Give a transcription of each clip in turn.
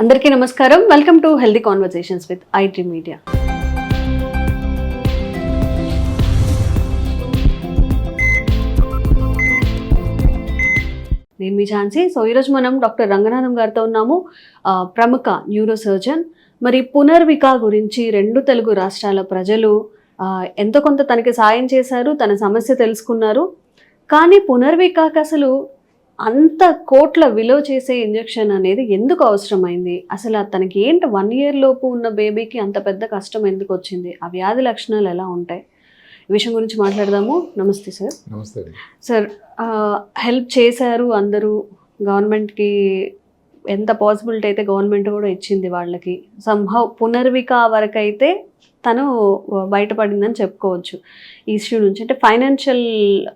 అందరికీ నమస్కారం. Welcome to healthy conversations with IT media. నేను మీ ఝాన్సీ. సో ఈరోజు మనం డాక్టర్ రంగనాథం గారితో ఉన్నాము, ప్రముఖ న్యూరో సర్జన్. మరి పునర్విక గురించి రెండు తెలుగు రాష్ట్రాల ప్రజలు ఎంతో కొంత తనకి సాయం చేశారు, తన సమస్య తెలుసుకున్నారు. కానీ పునర్వికకి అసలు అంత కోట్ల విలువ చేసే ఇంజెక్షన్ అనేది ఎందుకు అవసరమైంది? అసలు తనకి ఏంటి 1 year లోపు ఉన్న బేబీకి అంత పెద్ద కష్టం ఎందుకు వచ్చింది? ఆ వ్యాధి లక్షణాలు ఎలా ఉంటాయి? ఈ విషయం గురించి మాట్లాడదాము. నమస్తే సార్. నమస్తే సార్. హెల్ప్ చేశారు అందరూ. గవర్నమెంట్కి ఎంత పాసిబిలిటీ అయితే గవర్నమెంట్ కూడా ఇచ్చింది వాళ్ళకి. సంహౌ పునర్విక వరకు అయితే తను బయటపడిందని చెప్పుకోవచ్చు ఈ ఇష్యూ నుంచి. అంటే ఫైనాన్షియల్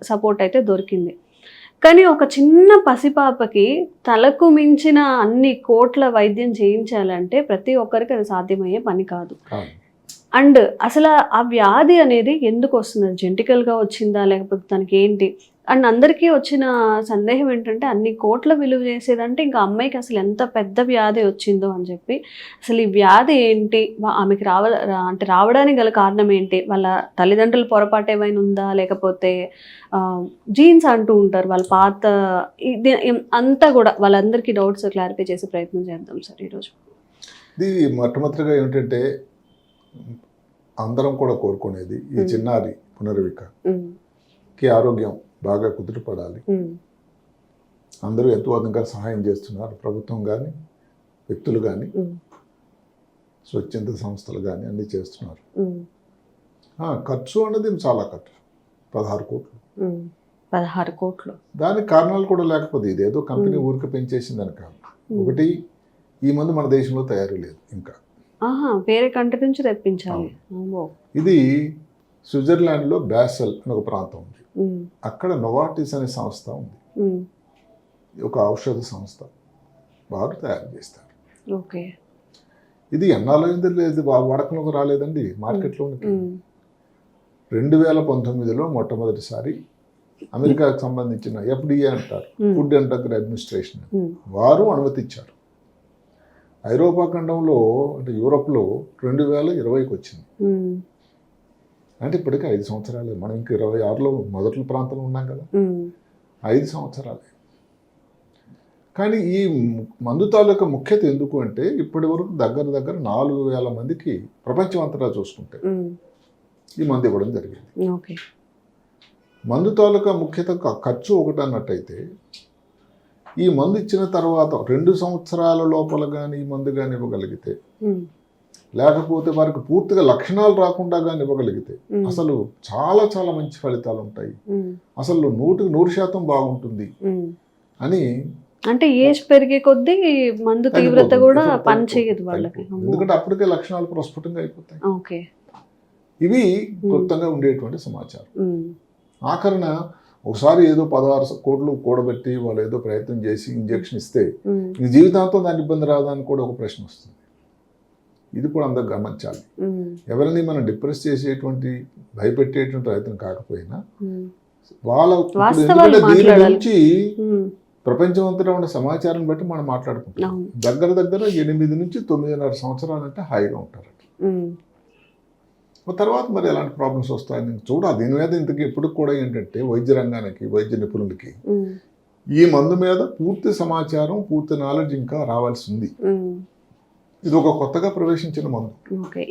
సపోర్ట్ అయితే దొరికింది. కానీ ఒక చిన్న పసిపాపకి తలకు మించిన అన్ని కోట్ల వైద్యం చేయించాలంటే ప్రతి ఒక్కరికి అది సాధ్యమయ్యే పని కాదు. అండ్ అసలు ఆ వ్యాధి అనేది ఎందుకు వస్తుంది? జెనెటికల్గా వచ్చిందా లేకపోతే తనకి ఏంటి? అండ్ అందరికీ వచ్చిన సందేహం ఏంటంటే అన్ని కోట్ల విలువ చేసేదంటే ఇంకా అమ్మాయికి అసలు ఎంత పెద్ద వ్యాధి వచ్చిందో అని చెప్పి. అసలు ఈ వ్యాధి ఏంటి, ఆమెకి రావడానికి గల కారణం ఏంటి? వాళ్ళ తల్లిదండ్రుల పొరపాటు ఏమైనా ఉందా, లేకపోతే జీన్స్ అంటూ ఉంటారు వాళ్ళ పాత, ఇది అంతా కూడా వాళ్ళందరికీ డౌట్స్ క్లారిఫై చేసే ప్రయత్నం చేద్దాం సార్ ఈరోజు. ఇది మొట్టమొదటిగా ఏమిటంటే అందరం కూడా కోరుకునేది ఈ చిన్నారి పునర్వికకి ఆరోగ్యం బాగా కుదుటపడాలి. అందరూ ఎంతో అధికంగా సహాయం చేస్తున్నారు, ప్రభుత్వం కానీ వ్యక్తులు కానీ స్వచ్ఛంద సంస్థలు కానీ అన్నీ చేస్తున్నారు. ఖర్చు అన్నది చాలా ఖర్చు, 16 కోట్లు. 16 కోట్లు. దానికి కారణాలు కూడా లేకపోతే ఇదేదో కంపెనీ ఊరికి పెంచేసిందని కాదు. ఒకటి, ఈ మందు మన దేశంలో తయారీ లేదు ఇంకా, వేరే కంట్రీ నుంచి తెప్పించాలి. ఇది స్విట్జర్లాండ్లో బ్యాసెల్ అని ఒక ప్రాంతం ఉంది. అక్కడ నోవార్టిస్ అనే సంస్థ ఉంది, ఒక ఔషధ సంస్థ. వారు తయారు చేస్తారు. ఇది ఎన్నాళ్ళు లేదు, వాడకంలోకి రాలేదండి, మార్కెట్లోనికి. 2019లో మొట్టమొదటిసారి అమెరికాకు సంబంధించిన FDA అంటారు, ఫుడ్ అండ్ డ్రగ్ అడ్మినిస్ట్రేషన్, వారు అనుమతించారు. ఐరోపా ఖండంలో అంటే యూరోప్లో 2020కి వచ్చింది. అంటే ఇప్పటికీ 5 సంవత్సరాలే. మనం ఇంక 26లో మొదటి ప్రాంతంలో ఉన్నాం కదా, 5 సంవత్సరాలే. కానీ ఈ మందు తాలూకా ముఖ్యత ఎందుకు అంటే ఇప్పటి వరకు దగ్గర 4,000 మందికి ప్రపంచం అంతటా చూసుకుంటే ఈ మందు ఇవ్వడం జరిగింది. మందు తాలూకా ముఖ్యత ఖర్చు ఒకటి అన్నట్టయితే, ఈ మందు ఇచ్చిన తర్వాత 2 సంవత్సరాల లోపల కానీ ఈ మందు కానీ ఇవ్వగలిగితే, లేకపోతే వారికి పూర్తిగా లక్షణాలు రాకుండా కానీ ఇవ్వగలిగితే అసలు చాలా చాలా మంచి ఫలితాలు ఉంటాయి, అసలు 100% బాగుంటుంది అని. అంటే ఏజ్ పెరిగే కొద్దీ మందు తీవ్రత కూడా పనిచేయదు వాళ్ళకి, ఎందుకంటే అప్పటికే లక్షణాలు ప్రస్ఫుటంగా అయిపోతాయి. ఇవి క్లుప్తంగా ఉండేటువంటి సమాచారం. ఆఖరణ ఒకసారి ఏదో 16 కోట్లు కూడబెట్టి వాళ్ళు ఏదో ప్రయత్నం చేసి ఇంజెక్షన్ ఇస్తే ఈ జీవితాంతం దాని ఇబ్బంది రాదని కూడా ఒక ప్రశ్న వస్తుంది. ఇది కూడా అందరూ గమనించాలి. ఎవరిని మనం డిప్రెస్ చేసేటువంటి భయపెట్టేటువంటి ప్రయత్నం కాకపోయినా వాళ్ళ దీని గురించి ప్రపంచం అంతటా ఉన్న సమాచారం బట్టి మనం మాట్లాడుకుంటాం. దగ్గర 8 నుంచి 9.5 సంవత్సరాలు అంటే హాయిగా ఉంటారట. తర్వాత మరి ఎలాంటి ప్రాబ్లమ్స్ వస్తాయని చూడాలి. దీని మీద ఇంతకీ ఎప్పుడు కూడా ఏంటంటే వైద్య రంగానికి, వైద్య నిపుణులకి ఈ మందు మీద పూర్తి సమాచారం, పూర్తి నాలెడ్జ్ ఇంకా రావాల్సి ఉంది. ఇది ఒక కొత్తగా ప్రవేశించిన మందు.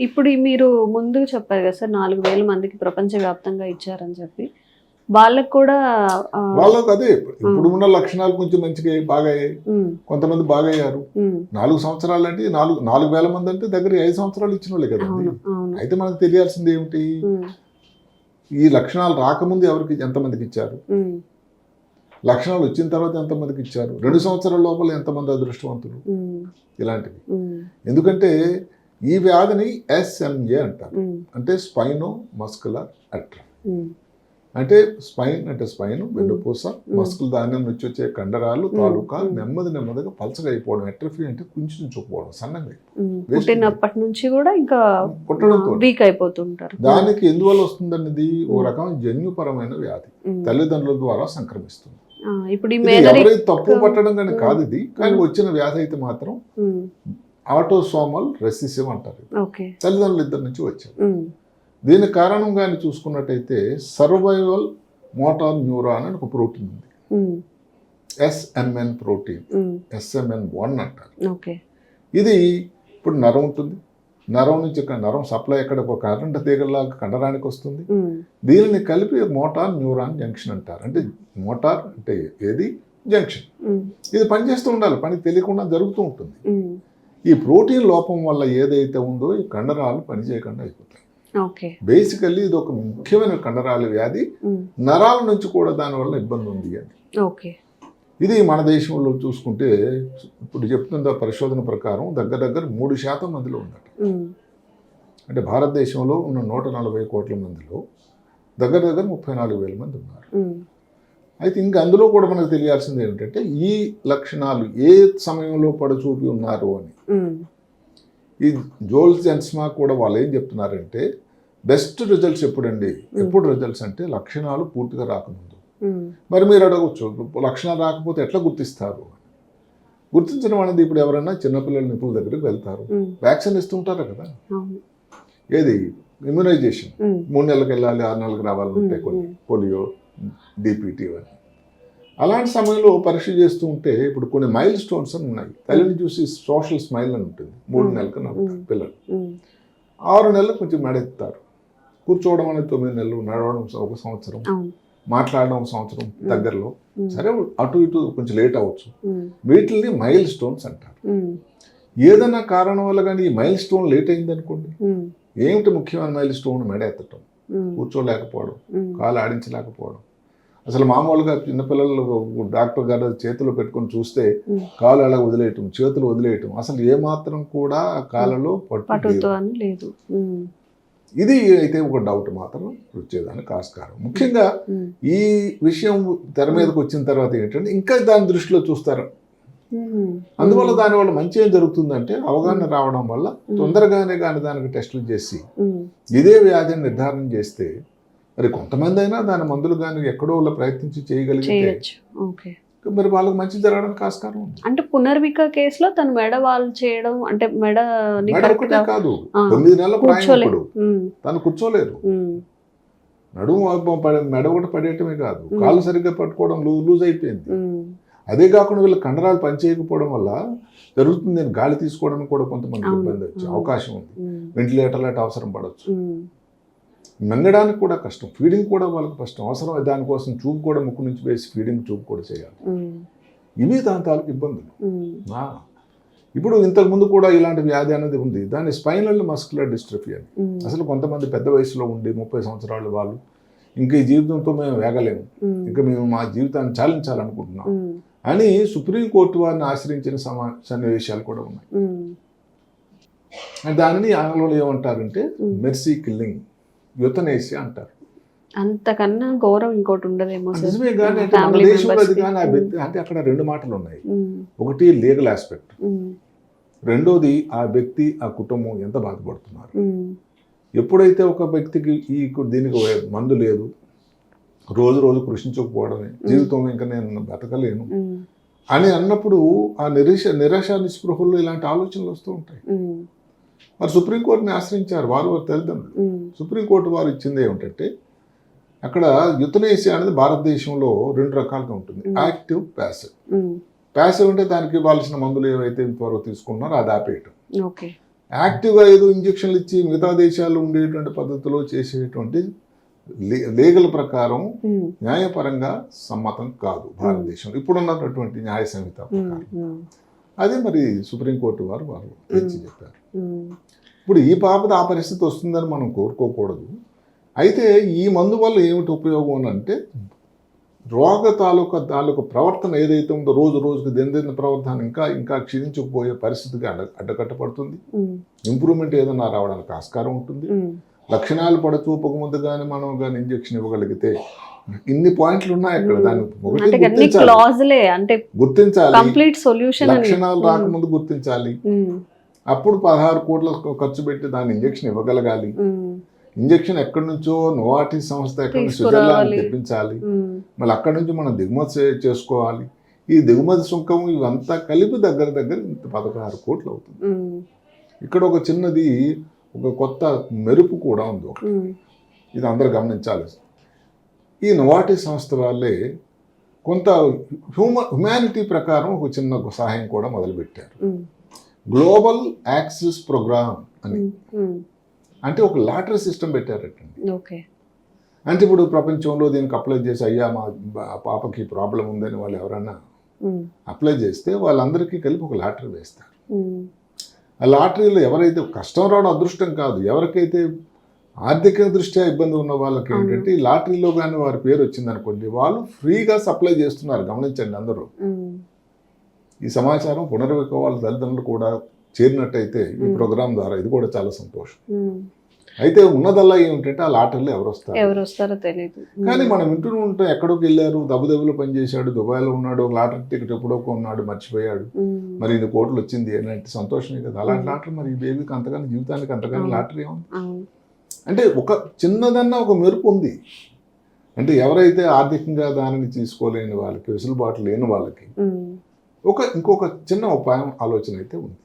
ఇప్పుడు మీరు ముందు చెప్పారు కదా సార్, 4,000 మందికి ప్రపంచవ్యాప్తంగా ఇచ్చారని చెప్పి. వాళ్ళకు కూడా అదే ఇప్పుడు ఉన్న లక్షణాలు కొంచెం మంచిగా బాగా అయ్యాయి, కొంతమంది బాగా అయ్యారు. 4 సంవత్సరాలు అంటే 4,000 మంది అంటే దగ్గర 5 సంవత్సరాలు ఇచ్చిన వాళ్ళే కదండి. అయితే మనకు తెలియాల్సింది ఏమిటి, ఈ లక్షణాలు రాకముందు ఎవరికి ఎంతమందికి ఇచ్చారు, లక్షణాలు వచ్చిన తర్వాత ఎంతమందికి ఇచ్చారు, 2 సంవత్సరాల లోపల ఎంతమంది అదృష్టవంతులు, ఇలాంటివి. ఎందుకంటే ఈ వ్యాధిని SMA అంటారు, అంటే స్పైనో మస్కులర్ అట్రఫీ. అంటే స్పైన్ అంటే స్పైన్ వెన్నుపూస, మస్కుల్ ధాన్యం నుంచి వచ్చే కండరాలు తాలూకా నెమ్మదిగా పలచగా అయిపోవడం, ఎట్రఫీ అంటే కుంచుకుపోవడం, సన్నగా పుట్టినప్పటి నుంచి కూడా ఇంకా పుట్టడంతో వీక్ అయిపోతుంటారు. దానికి ఎందువల్ల వస్తుందనేది ఓ రకమైన జన్యుపరమైన వ్యాధి, తల్లిదండ్రుల ద్వారా సంక్రమిస్తుంది. ఇప్పుడు ఎవరైతే తప్పు పట్టడం కానీ కాదు ఇది, కానీ వచ్చిన వ్యాధి అయితే మాత్రం ఆటోసోమల్ రెసిసివ్ అంటారు. తల్లిదండ్రులు ఇద్దరి నుంచి వచ్చారు. దీనికి కారణం కానీ చూసుకున్నట్టయితే సర్వైవల్ మోటార్ న్యూరాన్ అని ఒక ప్రోటీన్ ఉంది, ఎస్ఎంఎన్ ప్రోటీన్, SMN1 అంటారు. ఇది ఇప్పుడు నరం ఉంటుంది, నరం నుంచి నరం సప్లై ఎక్కడ ఒక కరెంట్ తీగలాగా కండరానికి వస్తుంది. దీనిని కలిపి మోటార్ న్యూరాన్ జంక్షన్ అంటారు. అంటే మోటార్ అంటే ఏది, జంక్షన్. ఇది పనిచేస్తూ ఉండాలి, పని తెలియకుండా జరుగుతూ ఉంటుంది. ఈ ప్రోటీన్ లోపం వల్ల ఏదైతే ఉందో ఈ కండరాలు పనిచేయకుండా అయిపోతాయి. బేసికల్లీ ఇది ఒక ముఖ్యమైన కండరాల వ్యాధి. నరాల నుంచి కూడా దానివల్ల ఇబ్బంది ఉంది అని. ఇది మన దేశంలో చూసుకుంటే ఇప్పుడు చెప్తున్న పరిశోధన ప్రకారం దగ్గర 3% మందిలో ఉందట. అంటే భారతదేశంలో ఉన్న 140 కోట్ల మందిలో దగ్గర 34,000 మంది ఉన్నారు. అయితే ఇంకా అందులో కూడా మనకు తెలియాల్సింది ఏంటంటే ఈ లక్షణాలు ఏ సమయంలో పడచూపి ఉన్నారు అని. ఈ జోల్స్ జెన్స్మా కూడా వాళ్ళు ఏం చెప్తున్నారంటే బెస్ట్ రిజల్ట్స్ ఎప్పుడండి, ఎప్పుడు రిజల్ట్స్ అంటే లక్షణాలు పూర్తిగా రాకముందు. మరి మీరు అడగవచ్చు లక్షణాలు రాకపోతే ఎట్లా గుర్తిస్తారు? గుర్తించడం అనేది ఇప్పుడు ఎవరైనా చిన్నపిల్లల నిపుణుల దగ్గరికి వెళ్తారు, వ్యాక్సిన్ ఇస్తుంటారు కదా, ఏది ఇమ్యునైజేషన్ 3 నెలలకు వెళ్ళాలి, 6 నెలలకు రావాలంటే కొన్ని పోలియో, DPT అని. అలాంటి సమయంలో పరీక్ష చేస్తూ ఉంటే ఇప్పుడు కొన్ని మైల్ స్టోన్స్ అని ఉన్నాయి. తల్లిని చూసి సోషల్ స్మైల్ అని ఉంటుంది. 3 నెలలకు నవ్వుతారు పిల్లలు, 6 నెలలకు కొంచెం మెడెత్తారు. కూర్చోవడం అనేది 9 నెలలు, నడవడం 1 సంవత్సరం, మాట్లాడడం 1 సంవత్సరం దగ్గరలో. సరే అటు ఇటు కొంచెం లేట్ అవ్వచ్చు. వీటిని మైల్ స్టోన్స్ అంటారు. ఏదైనా కారణం వల్ల కానీ ఈ మైల్ స్టోన్ లేట్ అయింది అనుకోండి, ఏమిటి ముఖ్యమైన మైల్ స్టోన్? మెడ ఎత్తటం, కూర్చోలేకపోవడం, కాలు ఆడించలేకపోవడం. అసలు మామూలుగా చిన్నపిల్లలు డాక్టర్ గారు చేతిలో పెట్టుకొని చూస్తే కాలు అలా వదిలేయటం, చేతులు వదిలేయటం, అసలు ఏమాత్రం కూడా కాళ్ళలో పట్టు లేదు. ఇది అయితే ఒక డౌట్ మాత్రం వచ్చేదానికి ఆస్కారం. ముఖ్యంగా ఈ విషయం తెర మీదకి వచ్చిన తర్వాత ఏంటంటే ఇంకా దాని దృష్టిలో చూస్తారు. అందువల్ల దానివల్ల మంచి ఏం జరుగుతుందంటే అవగాహన రావడం వల్ల తొందరగానే కానీ దానికి టెస్టులు చేసి ఇదే వ్యాధిని నిర్ధారణ చేస్తే మరి కొంతమంది అయినా దాని మందులు కానీ ఎక్కడో ప్రయత్నించి చేయగలిగితే మరి వాళ్ళకి మంచి జరగడానికి ఆస్కారం ఉంది. అంటే పునర్విక కేసులో తను మెడ వాళ్ళు చేయడం అంటే మెడ ఒకటే కాదు, 9 నెలల ప్రాయం తను కూర్చోలేరు. నడుము మెడ ఒకటి పడేయటమే కాదు, కాళ్ళు సరిగ్గా పట్టుకోవడం లూజ్ అయిపోయింది. అదే కాకుండా వీళ్ళ కండరాలు పనిచేయకపోవడం వల్ల జరుగుతుంది. నేను గాలి తీసుకోవడానికి కూడా కొంతమందికి ఇబ్బంది వచ్చే అవకాశం ఉంది. వెంటిలేటర్లు అటు అవసరం పడవచ్చు. మింగడానికి కూడా కష్టం, ఫీడింగ్ కూడా వాళ్ళకి కష్టం. అవసరం దానికోసం ట్యూబ్ కూడా ముక్కు నుంచి వేసి ఫీడింగ్ ట్యూబ్ కూడా చేయాలి. ఇవి దాని తాలూకు ఇబ్బందులు. ఇప్పుడు ఇంతకుముందు కూడా ఇలాంటి వ్యాధి అనేది ఉంది, దాన్ని స్పైనల్ మస్కులర్ డిస్ట్రఫీ అని. అసలు కొంతమంది పెద్ద వయసులో ఉండి 30 సంవత్సరాలు వాళ్ళు ఇంకా ఈ జీవితంతో మేము వేగలేము, ఇంకా మేము మా జీవితాన్ని చాలించాలనుకుంటున్నాం అని సుప్రీంకోర్టు వారిని ఆశ్రయించిన సన్నివేశాలు కూడా ఉన్నాయి. దానిని ఆంగ్లంలో ఏమంటారంటే మెర్సీ కిల్లింగ్, యుతనేసియా అంటారు. అంతకన్నా గౌరవం ఇంకోటి ఉండదేమో. నిజమే, కానీ అంటే మన దేశంలో అది కానీ ఆ వ్యక్తి అంటే అక్కడ 2 మాటలు ఉన్నాయి. ఒకటి లీగల్ ఆస్పెక్ట్, రెండోది ఆ వ్యక్తి ఆ కుటుంబం ఎంత బాధపడుతున్నారు. ఎప్పుడైతే ఒక వ్యక్తికి దీనికి మందు లేదు, రోజు కృషించకపోవడమే జీవితం, ఇంకా నేను బతకలేను అని అన్నప్పుడు ఆ నిరాశ నిస్పృహల్లో ఇలాంటి ఆలోచనలు వస్తూ ఉంటాయి. మరి సుప్రీంకోర్టుని ఆశ్రయించారు వారు తల్లిదండ్రులు. సుప్రీంకోర్టు వారు ఇచ్చింది ఏమిటంటే అక్కడ యుతనేసియా అనేది భారతదేశంలో 2 రకాలుగా ఉంటుంది, యాక్టివ్, ప్యాసివ్. ప్యాసివ్ అంటే దానికి ఇవ్వాల్సిన మందులు ఏవైతే ఇంతవరకు తీసుకున్నారో అది ఆపేయటం. యాక్టివ్గా ఏదో ఇంజక్షన్లు ఇచ్చి మిగతా దేశాల్లో ఉండేటువంటి పద్ధతిలో చేసేటువంటి లీగల్ ప్రకారం న్యాయపరంగా సమ్మతం కాదు భారతదేశంలో ఇప్పుడున్నటువంటి న్యాయ సంహిత ప్రకారం. అదే మరి సుప్రీంకోర్టు వారు తెచ్చి చెప్పారు. ఇప్పుడు ఈ పాపద ఆ పరిస్థితి వస్తుందని మనం కోరుకోకూడదు. అయితే ఈ మందు వల్ల ఏమిటి ఉపయోగం అంటే రోగ తాలూకు ప్రవర్తన ఏదైతే ఉందో రోజుకి దినదిన ప్రవర్తన ఇంకా క్షీణించకపోయే పరిస్థితికి అడ్డకట్టపడుతుంది. ఇంప్రూవ్మెంట్ ఏదైనా రావడానికి ఆస్కారం ఉంటుంది. లక్షణాలు పడచూపక ముందు కానీ మనం కానీ ఇంజెక్షన్ ఇవ్వగలిగితే ఇన్ని పాయింట్లు ఉన్నాయి అక్కడ. దాన్ని అంటే అన్ని క్లాజులే, అంటే గుర్తించాలి, కంప్లీట్ సొల్యూషన్ లక్షణాలు రాకముందు గుర్తించాలి. అప్పుడు 16 కోట్ల ఖర్చు పెట్టి దాన్ని ఇంజెక్షన్ ఇవ్వగలగాలి. ఇంజెక్షన్ ఎక్కడి నుంచో నోవార్టిస్ సంస్థ ఎక్కడి నుంచి స్విట్జర్లాండ్ తెప్పించాలి. మళ్ళీ అక్కడి నుంచి మనం దిగుమతి చేసుకోవాలి. ఈ దిగుమతి సుంకం ఇవంతా కలిపి దగ్గర 16 కోట్లు అవుతుంది. ఇక్కడ ఒక చిన్నది, ఒక కొత్త మెరుపు కూడా ఉంది ఒకటి. ఇది అందరూ గమనించాలి. ఈ నోవార్టిస్ సంస్థ వాళ్ళే కొంత హ్యుమానిటీ ప్రకారం ఒక చిన్న సహాయం కూడా మొదలుపెట్టారు. గ్లోబల్ యాక్సెస్ ప్రోగ్రామ్ అని, అంటే ఒక లాటరీ సిస్టమ్ పెట్టారటండి. అంటే ఇప్పుడు ప్రపంచంలో దీనికి అప్లై చేసి, అయ్యా మా పాపకి ప్రాబ్లం ఉందని వాళ్ళు ఎవరన్నా అప్లై చేస్తే వాళ్ళందరికీ కలిపి ఒక లాటరీ వేస్తారు. ఆ లాటరీలో ఎవరైతే కష్టం రావడం అదృష్టం కాదు, ఎవరికైతే ఆర్థిక దృష్ట్యా ఇబ్బంది ఉన్న వాళ్ళకి ఏంటంటే ఈ లాటరీలో కానీ వారి పేరు వచ్చింది అనుకోండి, వాళ్ళు ఫ్రీగా సప్లై చేస్తున్నారు. గమనించండి అందరూ. ఈ సమాచారం పునర్విక వాళ్ళ తల్లిదండ్రులు కూడా చేరినట్టయితే ఈ ప్రోగ్రాం ద్వారా ఇది కూడా చాలా సంతోషం. అయితే ఉన్నదల్లా ఏమిటంటే ఆ లాటరీలో ఎవరు వస్తారో తెలియదు. కానీ మనం వింటూ ఉంటాం, ఎక్కడికి వెళ్ళారు, దబుదబులో పనిచేశాడు, దుబాయ్లో ఉన్నాడు, లాటరీ టికెట్ ఎప్పుడో ఉన్నాడు, మర్చిపోయాడు, మరి 5 కోట్లు వచ్చింది అలాంటి సంతోషమే కదా. అలాంటి లాటరీ మరి ఈ బేబీకి అంతగానే, జీవితానికి అంతగానే లాటరీ ఏముంది అంటే ఒక చిన్నదన్నా ఒక మెరుపు ఉంది. అంటే ఎవరైతే ఆర్థికంగా దానిని తీసుకోలేని వాళ్ళకి, వెసులుబాటు లేని వాళ్ళకి ఇంకొక చిన్న ఉపాయం ఆలోచన అయితే ఉంది.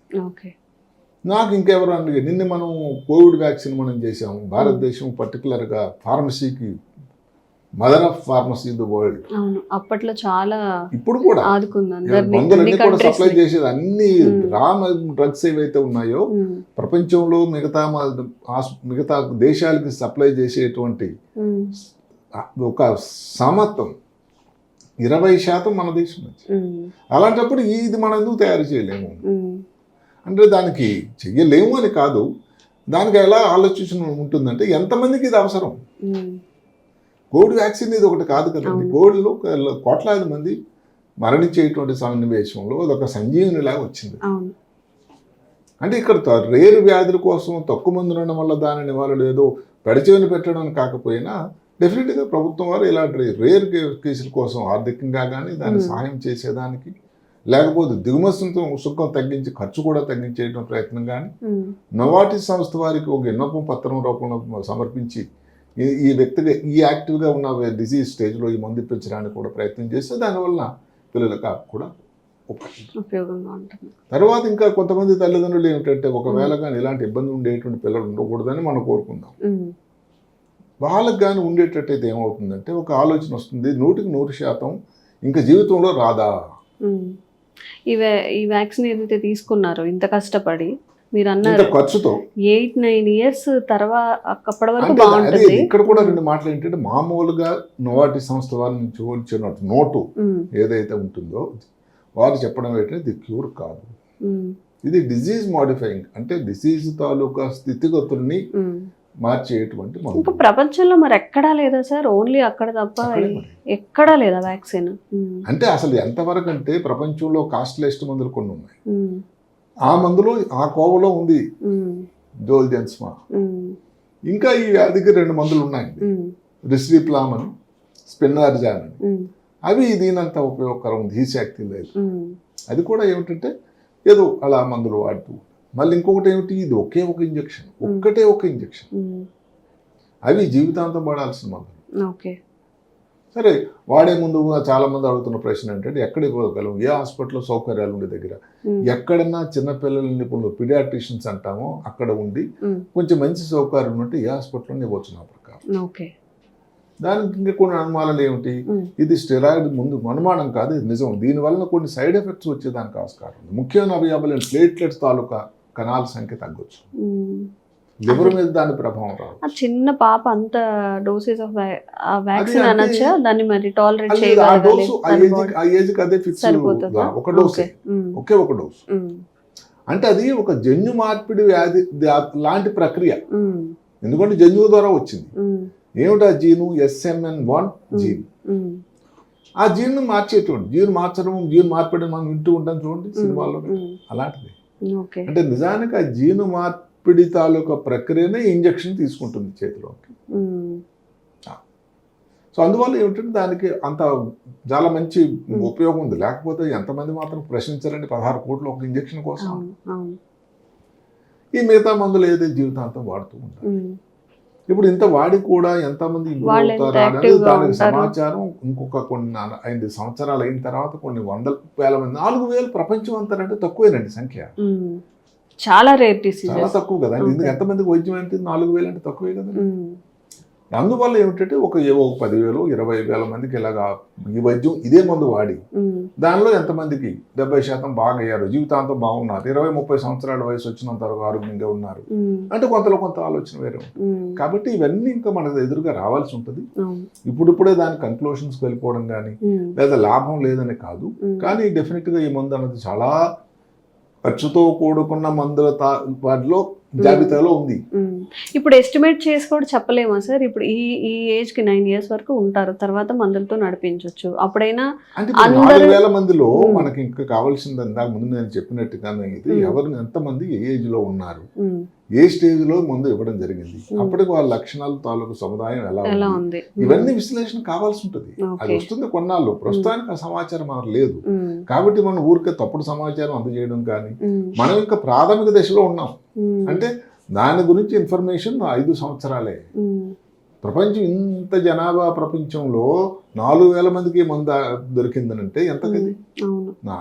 నాకు ఇంకెవరు అంటే, నిన్న మనం కోవిడ్ వ్యాక్సిన్ మనం చేసాము. భారతదేశం పర్టికులర్గా ఫార్మసీకి mother of pharmacy in the world. అప్పట్లో చాలా, ఇప్పుడు కూడా మందులన్నీ కూడా సప్లై చేసేది. అన్ని రా డ్రగ్స్ ఏవైతే ఉన్నాయో ప్రపంచంలో మిగతా దేశాలకి సప్లై చేసేటువంటి ఒక సమత్వం 20% మన దేశం నుంచి. అలాంటప్పుడు ఇది మనం ఎందుకు తయారు చేయలేము అంటే, దానికి చెయ్యలేము అని కాదు, దానికి ఎలా ఆలోచన ఉంటుందంటే ఎంతమందికి ఇది అవసరం. కోవిడ్ వ్యాక్సిన్ ఇది ఒకటి కాదు కదండి. కోవిడ్లో కోట్లాది మంది మరణించేటువంటి సన్నివేశంలో అదొక సంజీవనిలాగా వచ్చింది. అంటే ఇక్కడ రేరు వ్యాధుల కోసం తక్కువ మంది ఉండడం వల్ల దాని నివారణ ఏదో పెడచెవిని పెట్టడం కాకపోయినా, డెఫినెట్గా ప్రభుత్వం వారు ఇలాంటి రేర్ కేసుల కోసం ఆర్థికంగా కానీ దాన్ని సహాయం చేసేదానికి, లేకపోతే దిగుమతి సుంకం తగ్గించి ఖర్చు కూడా తగ్గించేయడం ప్రయత్నం కానీ, నోవార్టిస్ సంస్థ వారికి ఒక విన్నపం పత్రం రూపంలో సమర్పించి ఈ వ్యక్తిగా ఈ యాక్టివ్గా ఉన్న డిసీజ్ స్టేజ్లో ఈ మందు ఇప్పించడానికి కూడా ప్రయత్నం చేస్తే దానివల్ల పిల్లలకు కూడా ఉపయోగంగా ఉంటుంది. తర్వాత ఇంకా కొంతమంది తల్లిదండ్రులు ఏమిటంటే, ఒకవేళ కానీ ఇలాంటి ఇబ్బంది ఉండేటువంటి పిల్లలు ఉండకూడదని మనం కోరుకుందాం. వాళ్ళకి కానీ ఉండేటట్టయితే ఏమవుతుందంటే ఒక ఆలోచన వస్తుంది, 100% ఇంకా జీవితంలో రాదా. ఈ వ్యాక్సిన్ ఏదైతే తీసుకున్నారో ఇంత కష్టపడి, మీరు అన్నారు ఖర్చుతో 8-9 years తర్వాత అప్పటి వరకు బాగుంటుంది. ఇక్కడ కూడా 2 మాటలు ఏంటంటే, మామూలుగా నోవార్టిస్ సంస్థ వారి నుంచి వచ్చిన నోటు ఏదైతే ఉంటుందో వారు చెప్పడం ఏంటంటే ఇది క్యూర్ కాదు, ఇది డిజీజ్ మాడిఫైయింగ్, అంటే డిసీజ్ తాలూకా స్థితిగతుల్ని మార్చేటువంటి ఇంకా ప్రపంచంలో మరి ఎక్కడా లేదా సార్? ఓన్లీ అక్కడ తప్ప ఎక్కడా లేదా వ్యాక్సిన్? అంటే అసలు ఎంతవరకు అంటే ప్రపంచంలో కాస్ట్లెస్ట్ మందులు కొన్ని ఉన్నాయి. ఆ మందులో ఆ కోవలో ఉంది జోల్జెన్స్మా. ఇంకా ఈ వ్యాధికి 2 మందులు ఉన్నాయండి, రిస్విప్లామ్ అని, స్పిన్నార్జాన్ అని. అవి దీనంత ఉపయోగకరం ఉంది, శక్తి లేదు. అది కూడా ఏమిటంటే ఏదో అలా మందులు వాడుతూ. మళ్ళీ ఇంకొకటి ఏమిటి, ఇది ఒకే ఒక ఇంజెక్షన్, అవి జీవితాంతం వాడాల్సిన మందులు. సరే, వాడే ముందు చాలా మంది అడుగుతున్న ప్రశ్న ఏంటంటే, ఎక్కడ ఇవ్వగలం, ఏ హాస్పిటల్లో సౌకర్యాలు ఉండే దగ్గర, ఎక్కడన్నా చిన్నపిల్లల నిపుణులు పిడియాట్రిషియన్స్ అంటామో అక్కడ ఉండి కొంచెం మంచి సౌకర్యం ఉంటే ఏ హాస్పిటల్లో ఇవ్వచ్చు నా ప్రకారం. దానికి ఇంకా కొన్ని అనుమానాలు ఏమిటి, ఇది స్టెరాయిడ్ ముందు అనుమానం కాదు, ఇది నిజం. దీనివల్ల కొన్ని సైడ్ ఎఫెక్ట్స్ వచ్చేదానికి ఆస్కారం ఉంది. ముఖ్యమైన అవయవాలు ప్లేట్లెట్స్ తాలూకా కణాల సంఖ్య తగ్గొచ్చు, లివర్ మీద దాని ప్రభావం రాదు. చిన్న పాప అంత డోసెస్ ఆఫ్ వ్యాక్సిన్ అనొచ్చా? దాన్ని మరి టాలరేట్ చేయగలగాలి. ఆ ఏజ్ కి అదే ఫిక్స్, ఒక డోస్, ఒకే ఒక డోస్. అంటే అది ఒక జన్యు మార్పిడి వ్యాధి లాంటి ప్రక్రియ, ఎందుకంటే జన్యువు ద్వారా వచ్చింది. ఏమిటా జీను? SMN1 gene. ఆ జీన్ మార్చేటువంటి, జీన్ మార్పిడి మనం వింటూ ఉంటాం చూడండి సినిమాల్లో, అలాంటిది. అంటే నిజానికి ఆ జీను మార్పిడి తాలూకా ప్రక్రియనే ఇంజెక్షన్ తీసుకుంటుంది చేతిలోకి. సో అందువల్ల ఏమిటంటే దానికి అంత చాలా మంచి ఉపయోగం ఉంది. లేకపోతే ఎంతమంది మాత్రం ప్రశ్నించారండి 16 కోట్లు ఒక ఇంజెక్షన్ కోసం. ఈ మిగతా మందులు ఏదైతే జీవితాంతం వాడుతూ ఉంటారు. ఇప్పుడు ఇంత వాడి కూడా ఎంతమంది ఇంప్రూవ్ అవుతారు అనేది దానికి సమాచారం ఇంకొక కొన్ని 5 సంవత్సరాలు అయిన తర్వాత కొన్ని 100,000 మంది 4,000 ప్రపంచం అంటారంటే తక్కువేనండి సంఖ్య. చాలా రేర్ డిసీజ్, చాలా తక్కువ కదా. ఎందుకు ఎంతమందికి వైద్యం అంటే 4,000 అంటే తక్కువే కదా. అందువల్ల ఏమిటంటే ఒక 10,000 20,000 మందికి ఇలాగా ఈ వైద్యం ఇదే మందు వాడి దానిలో ఎంతమందికి 70% బాగా అయ్యారు, జీవితాంతం బాగున్నారు, 20-30 సంవత్సరాల వయసు వచ్చినంత వరకు ఆరోగ్యంగా ఉన్నారు అంటే కొంతలో కొంత ఆలోచన వేరే ఉంటుంది. కాబట్టి ఇవన్నీ ఇంకా మన ఎదురుగా రావాల్సి ఉంటుంది. ఇప్పుడిప్పుడే దాని కన్క్లూషన్స్కి వెళ్ళిపోవడం కానీ లేదా లాభం లేదని కాదు, కానీ డెఫినెట్ గా ఈ మందు అన్నది చాలా ఖర్చుతో కూడుకున్న మందుల వాటిలో జాబితాలో ఉంది. ఇప్పుడు ఎస్టిమేట్ చేసి కూడా చెప్పలేమా సార్? ఇప్పుడు ఈ ఏజ్ కి 9 years వరకు ఉంటారు, తర్వాత మందులతో నడిపించవచ్చు. అప్పుడైనా అంటే 4,000 మందిలో మనకి ఇంకా కావాల్సింది ఇందాక ముందు నేను చెప్పినట్టుగానే ఇది ఎవరు ఎంతమంది ఏ ఏజ్ లో ఉన్నారు, ఏ స్టేజ్ లో మందు ఇవ్వడం జరిగింది, అప్పటికి వాళ్ళ లక్షణాలు తాలూకు సముదాయం ఎలా ఉంది, ఇవన్నీ విశ్లేషణ కావాల్సి ఉంటుంది. అది వస్తుంది కొన్నాళ్ళు. ప్రస్తుతానికి ఆ సమాచారం మనకు లేదు కాబట్టి మనం ఊరికే తప్పుడు సమాచారం అందజేయడం కానీ, మనం ఇంకా ప్రాథమిక దశలో ఉన్నాం. అంటే దాని గురించి ఇన్ఫర్మేషన్ 5 సంవత్సరాలే. ప్రపంచం ఇంత జనాభా ప్రపంచంలో 4,000 మందికి మందు దొరికిందనంటే ఎంత కది.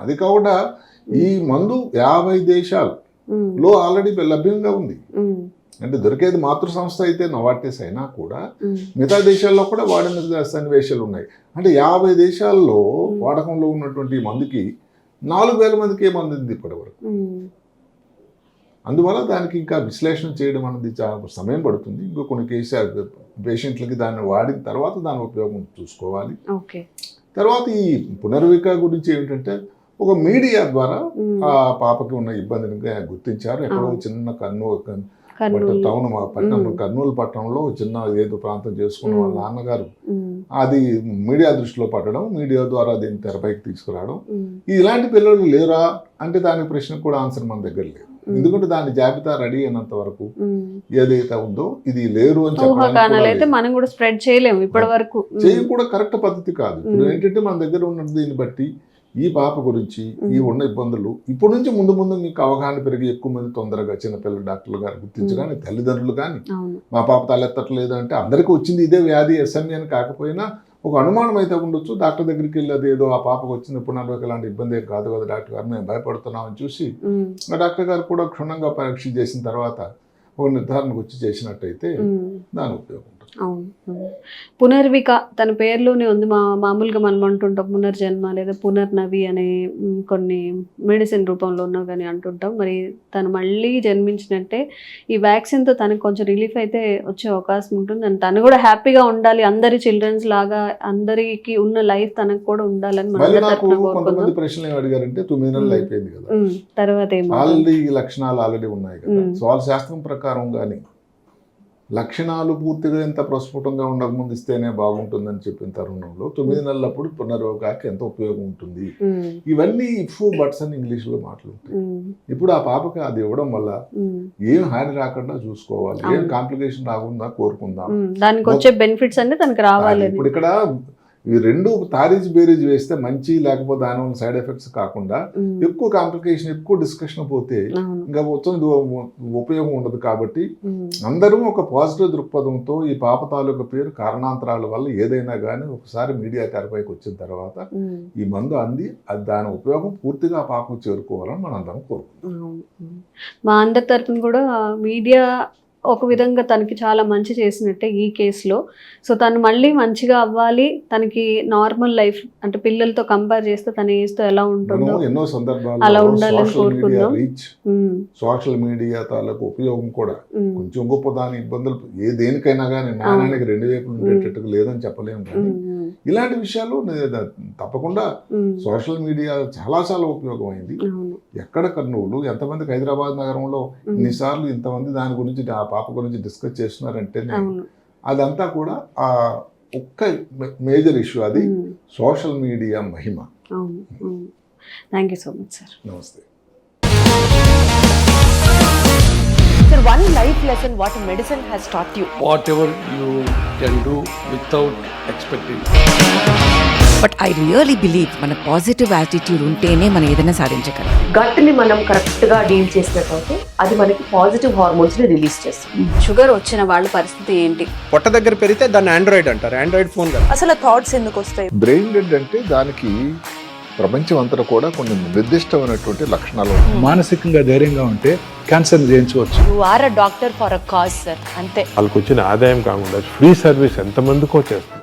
అది కాకుండా ఈ మందు 50 దేశాల్లో ఆల్రెడీ లభ్యంగా ఉంది. అంటే దొరికేది మాతృ సంస్థ అయితే నోవార్టిస్ అయినా కూడా మిగతా దేశాల్లో కూడా వాడిన సన్నివేశాలు ఉన్నాయి. అంటే 50 దేశాల్లో వాడకంలో ఉన్నటువంటి మందుకి 4,000 మందికి మంది ఇప్పటివరకు. అందువల్ల దానికి ఇంకా విశ్లేషణ చేయడం అనేది చాలా సమయం పడుతుంది. ఇంకో కొన్ని పేషెంట్లకి దాన్ని వాడిన తర్వాత దాని ఉపయోగం చూసుకోవాలి. తర్వాత ఈ పునర్విక గురించి ఏమిటంటే ఒక మీడియా ద్వారా ఆ పాపకి ఉన్న ఇబ్బందిని గుర్తించారు. ఎక్కడో చిన్న టౌన్ కర్నూలు పట్టణంలో చిన్న ఏదో ప్రాంతం చేసుకున్న వాళ్ళ నాన్నగారు అది మీడియా దృష్టిలో పట్టడం, మీడియా ద్వారా దీన్ని తెరపైకి తీసుకురావడం. ఇలాంటి పిల్లలు లేరా అంటే దానికి ప్రశ్న కూడా ఆన్సర్ మన దగ్గర లేదు. ఎందుకంటే దాని జాబితా రెడీ అయినంత వరకు ఏదైతే ఉందో ఇది లేరు అని చేయడం కూడా కరెక్ట్ పద్ధతి కాదు. ఇప్పుడు ఏంటంటే మన దగ్గర ఉన్నది దీన్ని బట్టి ఈ పాప గురించి ఈ ఉన్న ఇబ్బందులు ఇప్పటి నుంచి ముందు మీకు అవగాహన పెరిగి ఎక్కువ మంది తొందరగా చిన్నపిల్లల డాక్టర్లు గారు గుర్తించగానే తల్లిదండ్రులు కానీ మా పాప తలెత్తట్లేదు అంటే అందరికీ వచ్చింది ఇదే వ్యాధి SME అని కాకపోయినా ఒక అనుమానం అయితే ఉండొచ్చు. డాక్టర్ దగ్గరికి వెళ్ళేది ఏదో ఆ పాపకు వచ్చింది పునర్విక లాంటి ఇబ్బంది ఏం కాదు కదా డాక్టర్ గారు, మేము భయపడుతున్నామని చూసి ఆ డాక్టర్ గారు కూడా క్షుణ్ణంగా పరీక్ష చేసిన తర్వాత ఒక నిర్ధారణకు వచ్చి చేసినట్టయితే దాని ఉపయోగం. పునర్విక తన పేరులోనే ఉంది. మామూలుగా మనం అంటుంటాం పునర్జన్మ లేదా పునర్నవి అనే కొన్ని మెడిసిన్ రూపంలో ఉన్నా కానీ అంటుంటాం. మరి తను మళ్ళీ జన్మించినట్టే ఈ వ్యాక్సిన్తో తనకు కొంచెం రిలీఫ్ అయితే వచ్చే అవకాశం ఉంటుంది. అండ్ తను కూడా హ్యాపీగా ఉండాలి, అందరి చిల్డ్రన్స్ లాగా అందరికి ఉన్న లైఫ్ తనకు కూడా ఉండాలని కొంతమంది ప్రశ్నలు అడిగారంటే 9 నెలలు అయిపోయింది కదా, తర్వాత ఆల్రెడీ లక్షణాలు ఆల్రెడీ ఉన్నాయి కదా. సో వాళ్ళ శాస్త్రం ప్రకారం కానీ లక్షణాలు పూర్తిగా ఎంత ప్రస్ఫుటంగా ఉండకముందు ఇస్తేనే బాగుంటుందని చెప్పిన తరుణంలో 9 నెలలప్పుడు పునర్వికాకి ఎంత ఉపయోగం ఉంటుంది. ఇవన్నీ ఇఫ్ బట్స్ అని ఇంగ్లీష్ లో మాట్లాడుతాయి. ఇప్పుడు ఆ పాపకి అది ఇవ్వడం వల్ల ఏం హాని రాకుండా చూసుకోవాలి, ఏం కాంప్లికేషన్ రాకుండా కోరుకుందాం, దానికి వచ్చే బెనిఫిట్స్ అన్ని తనకి రావాలి. ఇప్పుడు ఇక్కడ ఈ రెండు తారీజ్ బేరీజ్ వేస్తే మంచి లేకపోతే దానివల్ల సైడ్ ఎఫెక్ట్స్ కాకుండా ఎక్కువ కాంప్లికేషన్ ఎక్కువ డిస్కషన్ పోతే ఇంకా మొత్తం ఉపయోగం ఉండదు. కాబట్టి అందరూ ఒక పాజిటివ్ దృక్పథంతో ఈ పాప తాలూకా పేరు కారణాంతరాల వల్ల ఏదైనా కానీ ఒకసారి మీడియా తెరపైకి వచ్చిన తర్వాత ఈ మందు అంది అది దాని ఉపయోగం పూర్తిగా ఆ పాపకు చేరుకోవాలని మనం అందరం కోరుకుంటాం. మా అందరి తరఫున కూడా మీడియా ఒక విధంగా తనకి చాలా మంచి చేసినట్టే ఈ కేసులో. సో తను మళ్ళీ మంచిగా అవ్వాలి, తనకి నార్మల్ లైఫ్ అంటే పిల్లలతో కంపేర్ చేస్తే తన ఏజ్తో ఎలా ఉంటుందో ఎన్నో సందర్భాలు అలా ఉండాలని కోరుకుందాం. సోషల్ మీడియా తాలూకు ఉపయోగం కూడా కొంచెం గొప్ప దాని ఇబ్బందులు దేనికైనా కానీ నాణానికి 2 వైపులు ఉండేటట్టుగా లేదని చెప్పలేము. కానీ ఇలాంటి విషయాలు తప్పకుండా సోషల్ మీడియా చాలా చాలా ఉపయోగం అయింది. ఎక్కడ కర్నూలు ఎంతమందికి హైదరాబాద్ నగరంలో ఇన్నిసార్లు ఇంతమంది దాని గురించి ఆ పాప గురించి డిస్కస్ చేస్తున్నారంటే అదంతా కూడా ఆ ఒక్క మేజర్ ఇష్యూ, అది social media Mahima. Thank you so much sir. నమస్తే. Sir, one life lesson what medicine has taught you. whatever you can do without expecting. But I really believe మన పాజిటివ్ యాటిట్యూడ్ ఉంటేనే మనం ఏదైనా సాధించగలం. గట్ని మనం correct గా deal చేసినట్లయితే అది మనకి పాజిటివ్ హార్మోన్స్ ని రిలీజ్ చేస్తుంది. షుగర్ వచ్చిన వాళ్ళ పరిస్థితి ఏంటి? పొట్ట దగ్గర పెరిగితే దాన్ని ఆండ్రాయిడ్ అంటారు, ఆండ్రాయిడ్ ఫోన్ కదా. అసలు థాట్స్ ఎందుకు వస్తాయి? బ్రెయిన్ డెడ్ అంటే దానికి ప్రపంచం అంతా కూడా కొన్ని నిర్దిష్టమైనటువంటి లక్షణాలు ఉన్నాయి. మానసికంగా ధైర్యంగా ఉంటే క్యాన్సర్ జయించవచ్చు. You are a doctor for a cause, sir. అంతే. వాళ్ళకి వచ్చిన ఆదాయం కాకుండా ఫ్రీ సర్వీస్ ఎంతమందికో చేస్తారు.